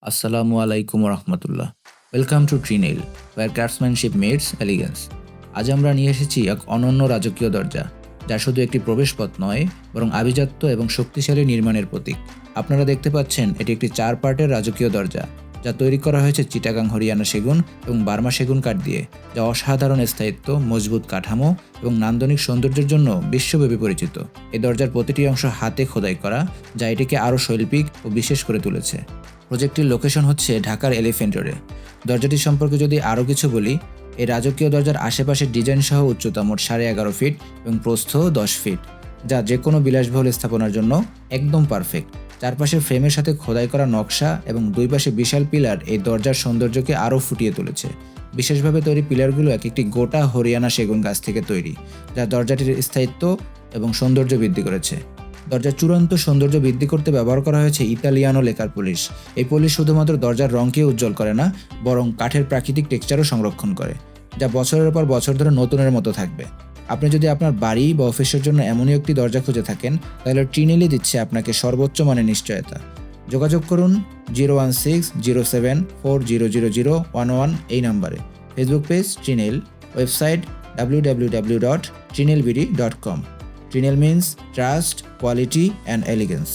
Assalamu alaikum রহমতুল্লাহ। Welcome to Trinel, where craftsmanship meets elegance. আজ আমরা নিয়ে এসেছি এক অনন্য রাজকীয় দরজা, যা শুধু একটি প্রবেশপথ নয়, বরং আভিজাত্য এবং শক্তিশালী নির্মাণের প্রতীক। আপনারা দেখতে পাচ্ছেন, এটি একটি 4 পার্টের রাজকীয় দরজা, যা তৈরি করা হয়েছে চিটাগাং হরিয়ানা সেগুন এবং বার্মা সেগুন কাঠ দিয়ে, যা অসাধারণ স্থায়িত্ব, মজবুত কাঠামো এবং নান্দনিক সৌন্দর্যের জন্য বিশ্বব্যাপী পরিচিত। এই দরজার প্রতিটি অংশ হাতে খোদাই করা, যা এটিকে আরও শৈল্পিক ও বিশেষ করে তুলেছে। প্রজেক্টটির লোকেশন হচ্ছে ঢাকার এলিফ্যান্ট রোডে। দরজাটি সম্পর্কে যদি আরও কিছু বলি, এই রাজকীয় দরজার আশেপাশের ডিজাইন সহ উচ্চতা মোট 11.5 ফিট এবং প্রস্থ 10 ফিট, যা যে কোনো বিলাসবহুল স্থাপনার জন্য একদম পারফেক্ট। চারপাশের ফ্রেমের সাথে খোদাই করা নকশা এবং দুই পাশে বিশাল পিলার এই দরজার সৌন্দর্যকে আরও ফুটিয়ে তুলেছে। বিশেষভাবে তৈরি পিলারগুলো এক একটি গোটা হরিয়ানা সেগুন গাছ থেকে তৈরি, যা দরজাটির স্থায়িত্ব এবং সৌন্দর্য বৃদ্ধি করেছে। দরজার চূড়ান্ত সৌন্দর্য বৃদ্ধি করতে ব্যবহার করা হয়েছে ইতালিয়ানো লেকার পলিশ। এই পলিশ শুধুমাত্র দরজার রঙকে উজ্জ্বল করে না, বরং কাঠের প্রাকৃতিক টেক্সচারও সংরক্ষণ করে, যা বছরের পর বছর ধরে নতুনের মতো থাকবে। আপনি যদি আপনার বাড়ি বা অফিসের জন্য এমনই একটি দরজা খুঁজে থাকেন, তাহলে ট্রিনেলি দিচ্ছে আপনাকে সর্বোচ্চ মানের নিশ্চয়তা। যোগাযোগ করুন 01607400011 এই নাম্বারে। Facebook page Trinel, website www.trinelbd.com। Trinel means trust, quality and elegance.